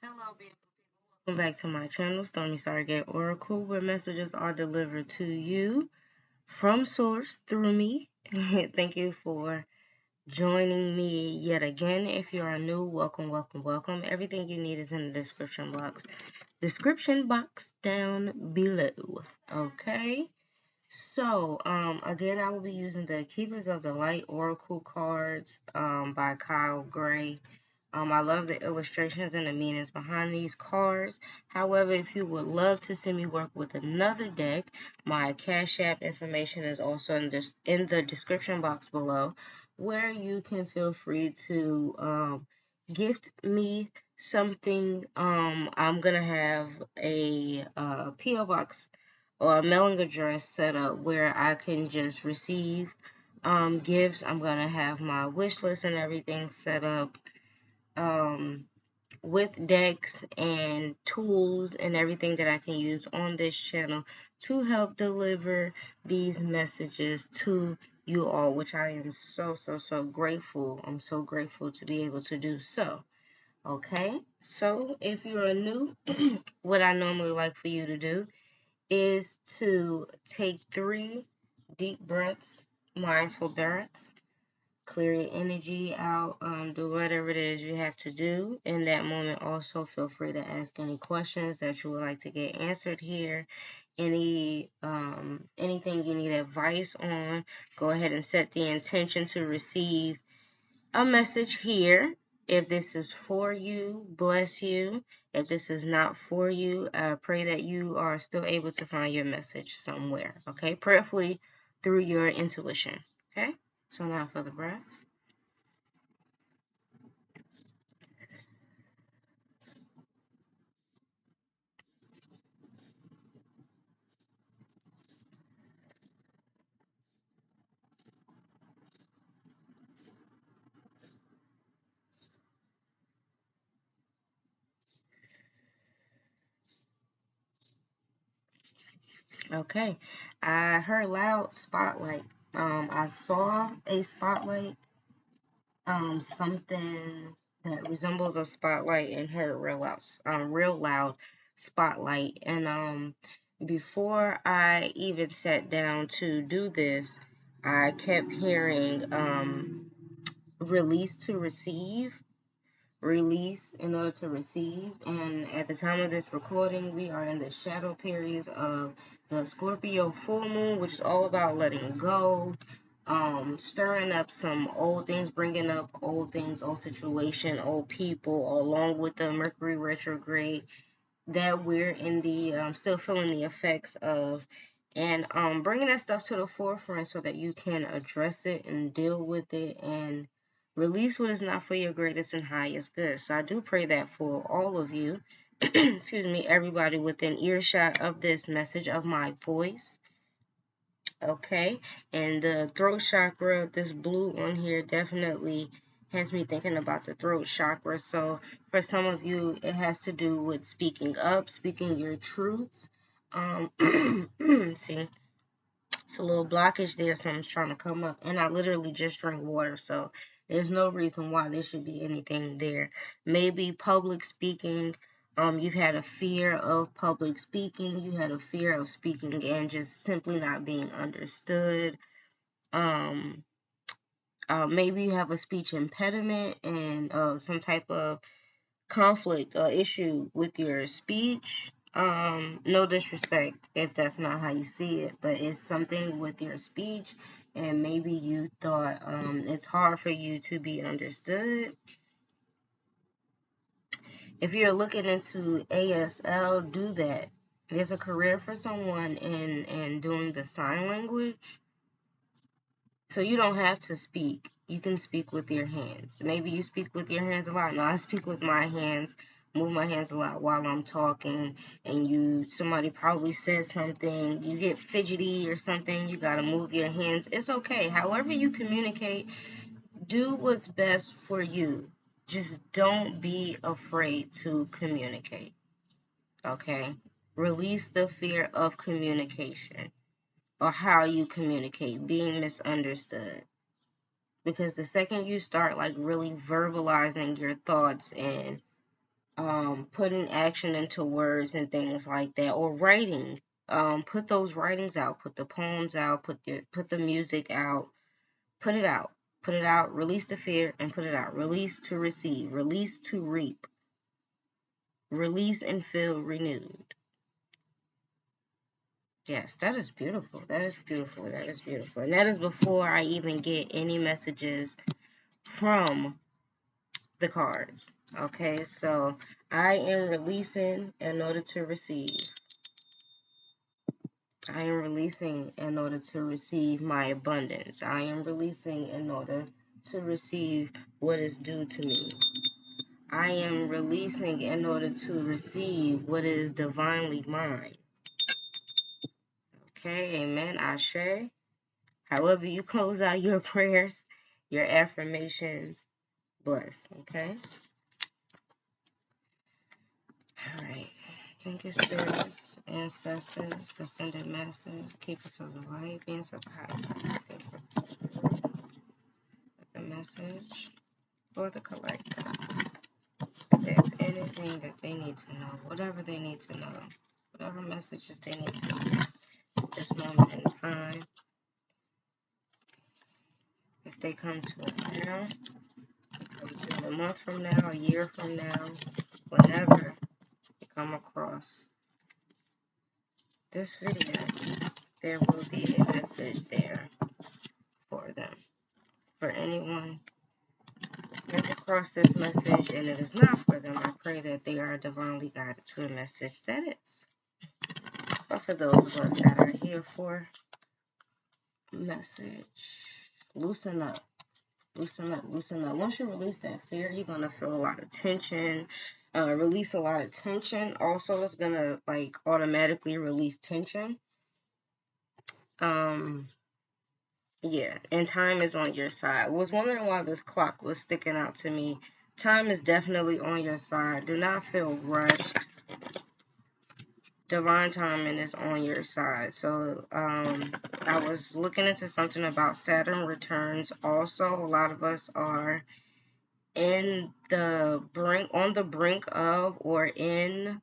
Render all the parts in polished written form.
Hello, beautiful people. Welcome back to my channel, Stormii StarrGate Oracle, where messages are delivered to you from source through me. Thank you for joining me yet again. If you are new, welcome, welcome, welcome. Everything you need is in the description box down below. Okay. So, again, I will be using the Keepers of the Light Oracle cards by Kyle Gray. I love the illustrations and the meanings behind these cards. However, if you would love to see me work with another deck, my Cash App information is also in the description box below, where you can feel free to gift me something. I'm gonna have a PO box or a mailing address set up where I can just receive gifts. I'm gonna have my wish list and everything set up um, with decks and tools and everything that I can use on this channel to help deliver these messages to you all, which I am so grateful. I'm so grateful to be able to do so. Okay, so if you are new, what I normally like for you to do is to take 3 deep breaths, mindful breaths, clear your energy out, do whatever it is you have to do in that moment. Also, feel free to ask any questions that you would like to get answered here. Anything you need advice on, go ahead and set the intention to receive a message here. If this is for you, bless you. If this is not for you, pray that you are still able to find your message somewhere. Okay, prayerfully through your intuition. Okay, so now for the breaths. Okay, I heard loud spotlight. I saw a spotlight, something that resembles a spotlight, and heard real loud spotlight. And before I even sat down to do this, I kept hearing release to receive, release in order to receive. And at the time of this recording, we are in the shadow periods of the Scorpio full moon, which is all about letting go, stirring up some old things, bringing up old things, old situation, old people, along with the Mercury retrograde that we're in the still feeling the effects of, and bringing that stuff to the forefront so that you can address it and deal with it and release what is not for your greatest and highest good. So I do pray that for all of you, excuse me, everybody within earshot of this message of my voice. Okay, and the throat chakra, this blue on here definitely has me thinking about the throat chakra. So for some of you, it has to do with speaking up, speaking your truths. See, it's a little blockage there, something's trying to come up, and I literally just drank water, so there's no reason why there should be anything there. Maybe public speaking. You've had a fear of public speaking, you had a fear of speaking and just simply not being understood. Um, Maybe you have a speech impediment and some type of conflict or issue with your speech. No disrespect if that's not how you see it, but it's something with your speech, and maybe you thought it's hard for you to be understood. If you're looking into ASL, do that. There's a career for someone in doing the sign language. So you don't have to speak. You can speak with your hands. Maybe you speak with your hands a lot. No, I speak with my hands, move my hands a lot while I'm talking, and somebody probably said something, you get fidgety or something, you gotta move your hands. It's okay. However you communicate, do what's best for you. Just don't be afraid to communicate. Okay? Release the fear of communication or how you communicate, being misunderstood. Because the second you start like really verbalizing your thoughts and putting action into words and things like that, or writing. Put those writings out, put the poems out, put the music out, put it out. Put it out, release the fear, and put it out. Release to receive, release to reap, release and feel renewed. Yes, that is beautiful. That is beautiful. That is beautiful. And that is before I even get any messages from the cards. Okay, so I am releasing in order to receive. I am releasing in order to receive my abundance. I am releasing in order to receive what is due to me. I am releasing in order to receive what is divinely mine. Okay, amen, Ashe. However you close out your prayers, your affirmations, bless, okay? All right. Thank you, spirits, ancestors, ascended masters, keepers of the light, beings of higher selves, the message for the collective. If there's anything that they need to know, whatever they need to know, whatever messages they need to know at this moment in time, if they come to it now, come to it a month from now, a year from now, whenever you come across this video, there will be a message there for them. For anyone that across this message and it is not for them, I pray that they are divinely guided to a message that is. But for those of us that are here for a message, loosen up. Loosen up, loosen up. Once you release that fear, you're going to feel a lot of tension, release a lot of tension. Also, it's going to like automatically release tension. Yeah, and time is on your side. I was wondering why this clock was sticking out to me. Time is definitely on your side. Do not feel rushed. Divine timing is on your side. So, I was looking into something about Saturn returns. Also, a lot of us are on the brink of, or in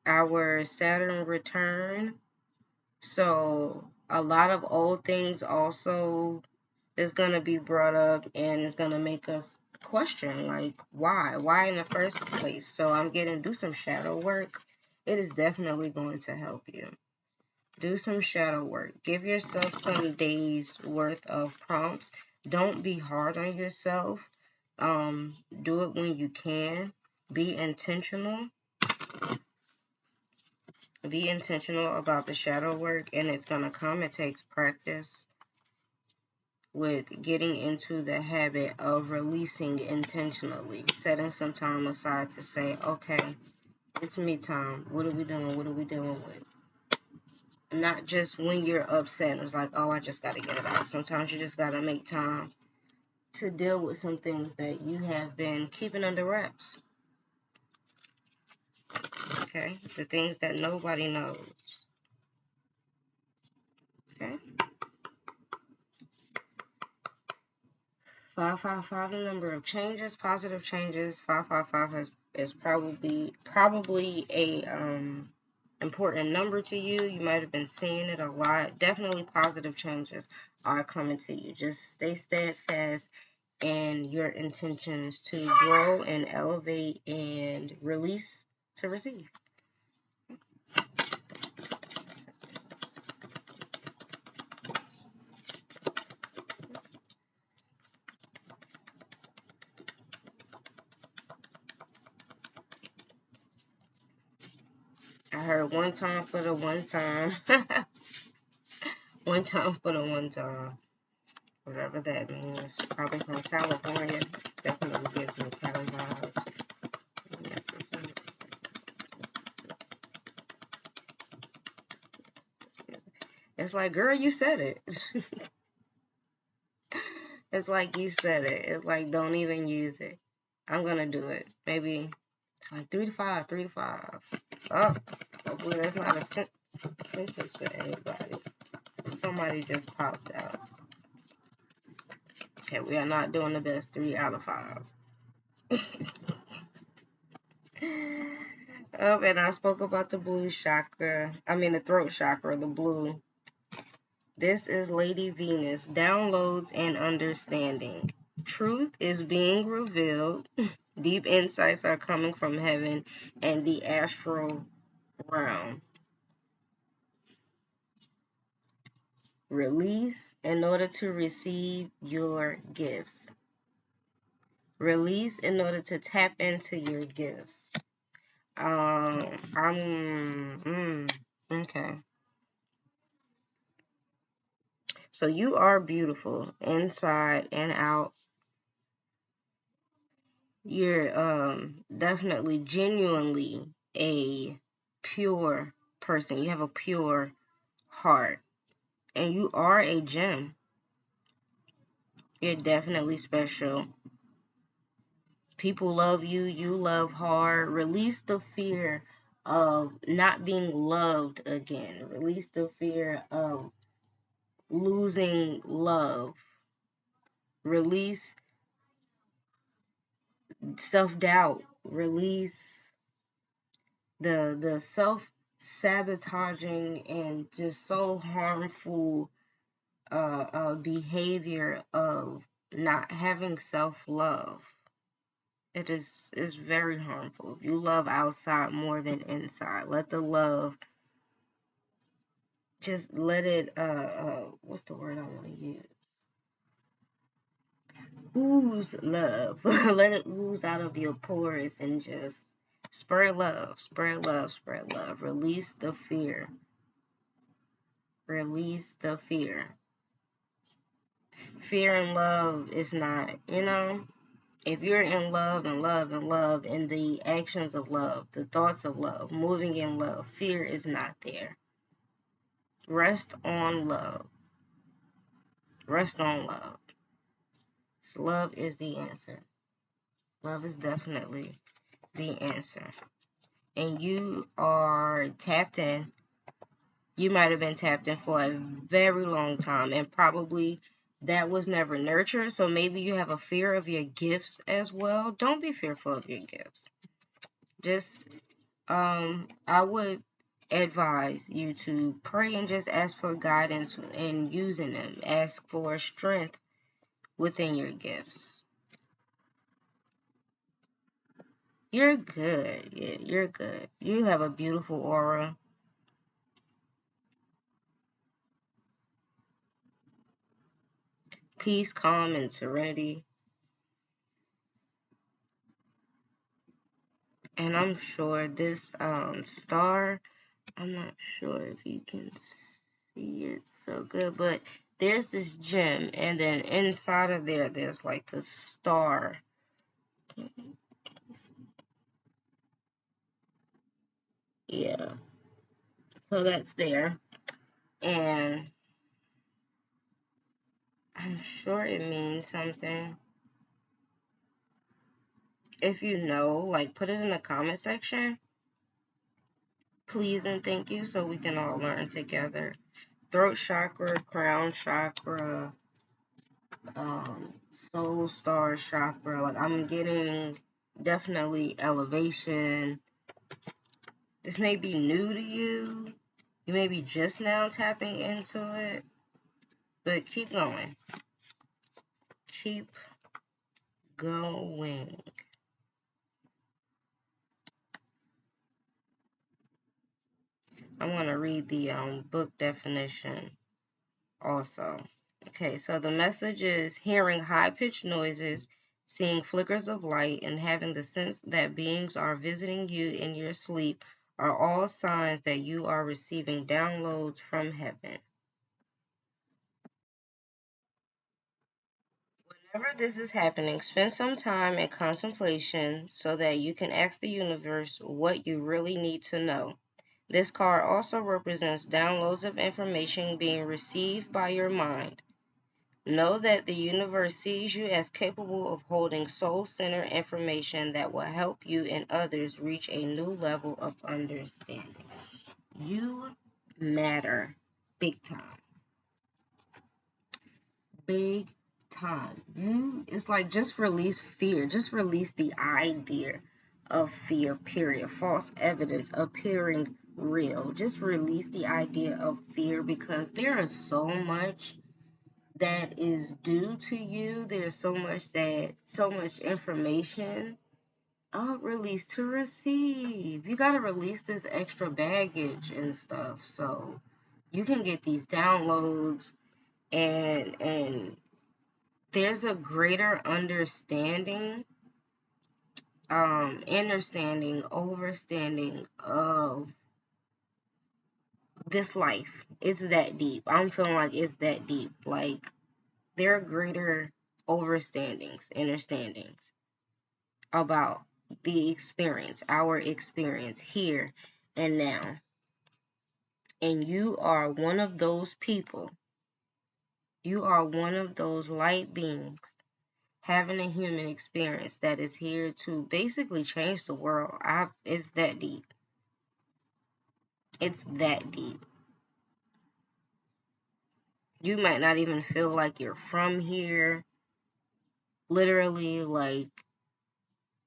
our Saturn return. So a lot of old things also is going to be brought up, and it's going to make us question, like, why in the first place. So I'm getting, do some shadow work. It is definitely going to help you. Do some shadow work. Give yourself some days worth of prompts. Don't be hard on yourself. Do it when you can. Be intentional. Be intentional about the shadow work, and it's going to come. It takes practice with getting into the habit of releasing intentionally. Setting some time aside to say, okay, it's me time. What are we doing? What are we dealing with? Not just when you're upset. It's like, oh, I just got to get it out. Sometimes you just got to make time to deal with some things that you have been keeping under wraps. Okay? The things that nobody knows. Okay? 555, the number of changes, positive changes. 555 is probably a important number to you. You might have been seeing it a lot. Definitely positive changes are coming to you. Just stay steadfast in your intentions to grow and elevate and release to receive. I heard one time for the one time. One time for the one time. Whatever that means. Probably from California. Definitely gives me Cali vibes. It's like, girl, you said it. It's like you said it. It's like, don't even use it. I'm going to do it. Maybe like 3 to 5, 3 to 5. Oh, hopefully that's not a sentence to anybody. Somebody just popped out. Okay, we are not doing the best 3 out of 5. Oh, and I spoke about the blue chakra. I mean, the throat chakra, the blue. This is Lady Venus. Downloads and understanding. Truth is being revealed. Deep insights are coming from heaven and the astral realm. Release in order to receive your gifts. Release in order to tap into your gifts. Okay. So you are beautiful inside and out. You're definitely genuinely a pure person. You have a pure heart. And you are a gem. You're definitely special. People love you. You love hard. Release the fear of not being loved again. Release the fear of losing love. Release self-doubt. Release the self-sabotaging and just so harmful behavior of not having self-love. It is very harmful. You love outside more than inside. Let the love, just let it, what's the word I want to use? Ooze love. Let it ooze out of your pores and just spread love, spread love, spread love. Release the fear. Release the fear. Fear and love is not, if you're in love and love and love and the actions of love, the thoughts of love, moving in love, fear is not there. Rest on love. Rest on love. So love is the answer. Love is definitely the answer. And you are tapped in. You might have been tapped in for a very long time, and probably that was never nurtured. So maybe you have a fear of your gifts as well. Don't be fearful of your gifts. Just, I would advise you to pray and just ask for guidance in using them. Ask for strength within your gifts. You're good. Yeah, you're good. You have a beautiful aura. Peace, calm, and serenity. And I'm sure this star, I'm not sure if you can see it so good, but there's this gem, and then inside of there, there's like the star. Yeah. So that's there. And I'm sure it means something. If you know, like, put it in the comment section. Please and thank you, so we can all learn together. Throat chakra, crown chakra, soul star chakra. Like, I'm getting definitely elevation. This may be new to you. You may be just now tapping into it. But keep going. Keep going. I want to read the book definition also. Okay, so the message is hearing high-pitched noises, seeing flickers of light, and having the sense that beings are visiting you in your sleep are all signs that you are receiving downloads from heaven. Whenever this is happening, spend some time in contemplation so that you can ask the universe what you really need to know. This card also represents downloads of information being received by your mind. Know that the universe sees you as capable of holding soul-centered information that will help you and others reach a new level of understanding. You matter big time. Big time. It's like, just release fear. Just release the idea of fear, period. False evidence appearing real. Just release the idea of fear, because there is so much that is due to you. There's so much information. Release to receive. You gotta release this extra baggage and stuff, so you can get these downloads, and there's a greater understanding, overstanding of this life. It's that deep. I'm feeling like it's that deep. Like, there are greater understandings about the experience, our experience here and now. And you are one of those people. You are one of those light beings having a human experience that is here to basically change the world. It's that deep. It's that deep. You might not even feel like you're from here. Literally, like,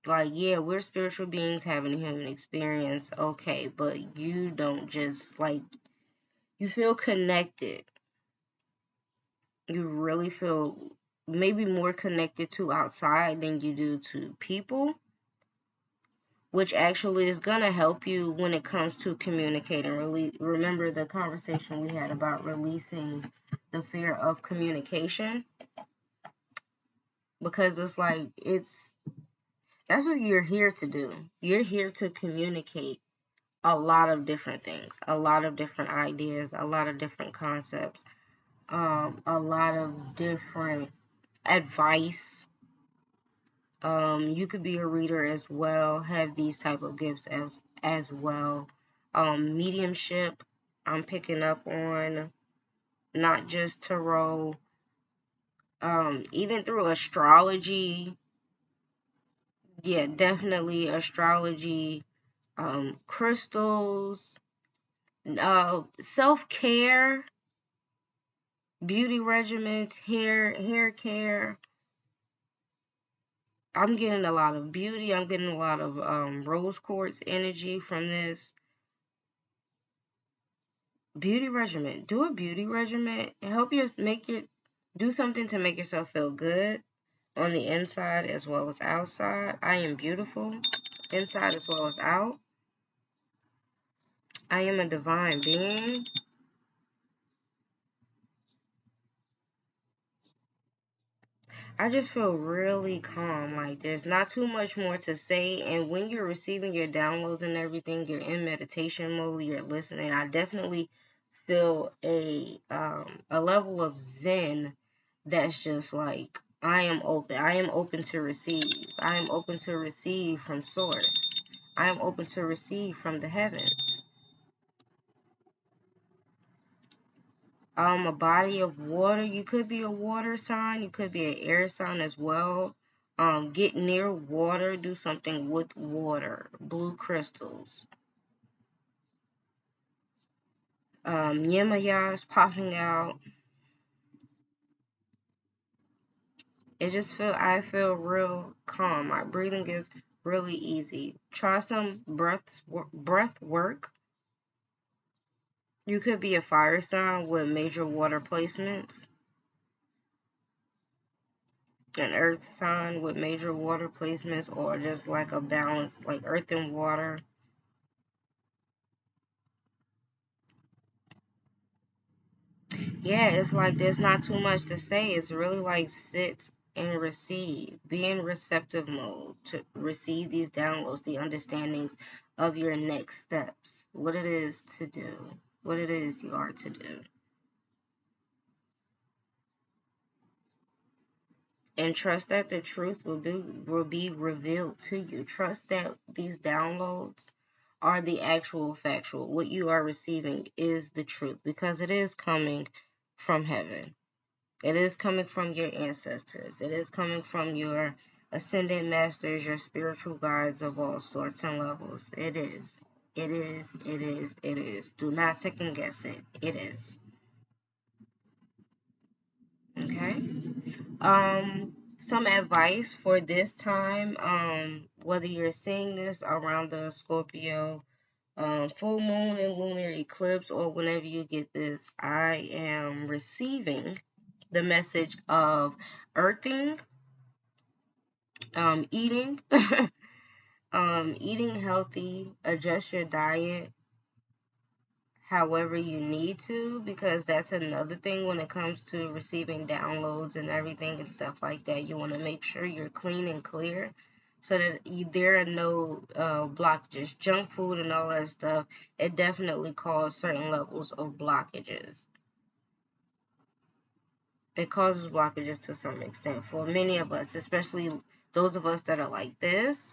yeah, we're spiritual beings having a human experience. Okay, but you don't just, like, you feel connected. You really feel maybe more connected to outside than you do to people, which actually is going to help you when it comes to communicating. Remember the conversation we had about releasing the fear of communication? Because it's like, that's what you're here to do. You're here to communicate a lot of different things, a lot of different ideas, a lot of different concepts, a lot of different advice. You could be a reader as well, have these type of gifts as well. Mediumship, I'm picking up on, not just tarot, even through astrology. Yeah, definitely astrology, crystals, self-care, beauty regimens, hair care. I'm getting a lot of beauty. I'm getting a lot of rose quartz energy from this. Beauty regimen. Do a beauty regimen. Help you do something to make yourself feel good on the inside as well as outside. I am beautiful inside as well as out. I am a divine being. I just feel really calm. Like, there's not too much more to say. And when you're receiving your downloads and everything, you're in meditation mode, you're listening. I definitely feel a level of zen that's just like, I am open. I am open to receive. I am open to receive from source. I am open to receive from the heavens. A body of water. You could be a water sign. You could be an air sign as well. Get near water. Do something with water. Blue crystals. Yemayas popping out. I feel real calm. My breathing is really easy. Try some breath work. You could be a fire sign with major water placements. An earth sign with major water placements, or just like a balance, like earth and water. Yeah, it's like there's not too much to say. It's really like sit and receive. Be in receptive mode to receive these downloads, the understandings of your next steps, what it is to do, what it is you are to do. And trust that the truth will be revealed to you. Trust that these downloads are the actual factual. What you are receiving is the truth, because it is coming from heaven. It is coming from your ancestors. It is coming from your ascended masters, your spiritual guides of all sorts and levels. It is. It is. It is. It is. Do not second guess it. It is. Okay. Some advice for this time. whether you're seeing this around the Scorpio full moon and lunar eclipse, or whenever you get this, I am receiving the message of earthing, eating, eating healthy, adjust your diet however you need to, because that's another thing when it comes to receiving downloads and everything and stuff like that. You want to make sure you're clean and clear so that there are no blockages. Junk food and all that stuff, it definitely causes certain levels of blockages. It causes blockages to some extent for many of us, especially those of us that are like this.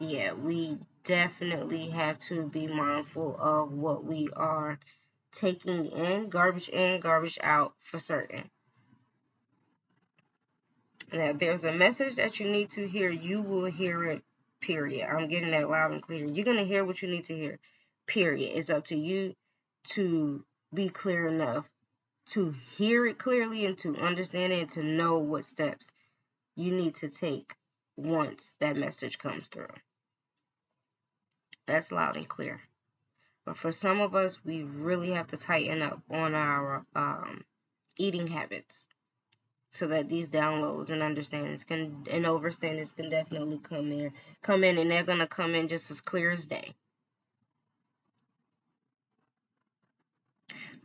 Yeah, we definitely have to be mindful of what we are taking in, garbage out for certain. Now, there's a message that you need to hear, you will hear it, period. I'm getting that loud and clear. You're going to hear what you need to hear, period. It's up to you to be clear enough to hear it clearly and to understand it and to know what steps you need to take once that message comes through. That's loud and clear. But for some of us, we really have to tighten up on our eating habits so that these downloads and understandings and overstandings can definitely come in, and they're going to come in just as clear as day.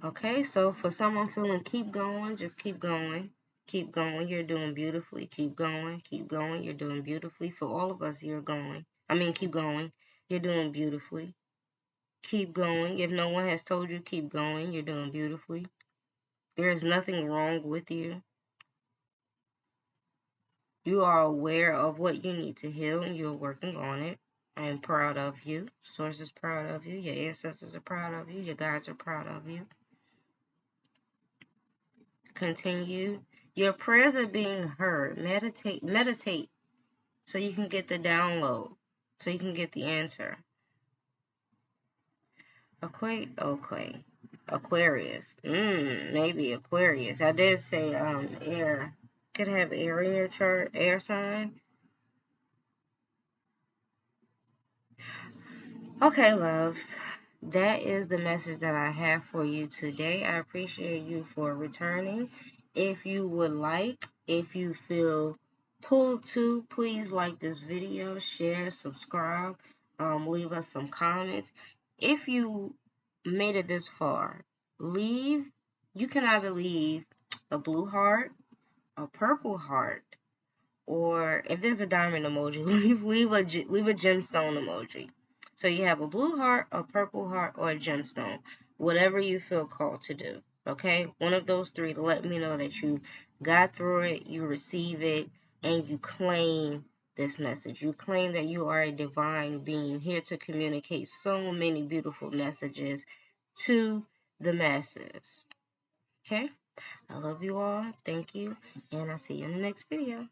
Okay, so for someone feeling keep going, just keep going. Keep going. You're doing beautifully. Keep going. Keep going. You're doing beautifully. For all of us, keep going. You're doing beautifully. Keep going. If no one has told you, keep going. You're doing beautifully. There is nothing wrong with you. You are aware of what you need to heal, and you're working on it. I am proud of you. Source is proud of you. Your ancestors are proud of you. Your guides are proud of you. Continue. Your prayers are being heard. Meditate so you can get the download, so you can get the answer. Okay. Aquarius. Maybe Aquarius. I did say air. Could have air in your chart, air sign. Okay, loves. That is the message that I have for you today. I appreciate you for returning. If you would like, if you feel pulled to, please like this video, share, subscribe, leave us some comments. If you made it this far, you can either leave a blue heart, a purple heart, or if there's a diamond emoji, leave a gemstone emoji. So you have a blue heart, a purple heart, or a gemstone. Whatever you feel called to do. Okay? One of those three to let me know that you got through it, you receive it, and you claim this message. You claim that you are a divine being here to communicate so many beautiful messages to the masses. Okay? I love you all. Thank you. And I'll see you in the next video.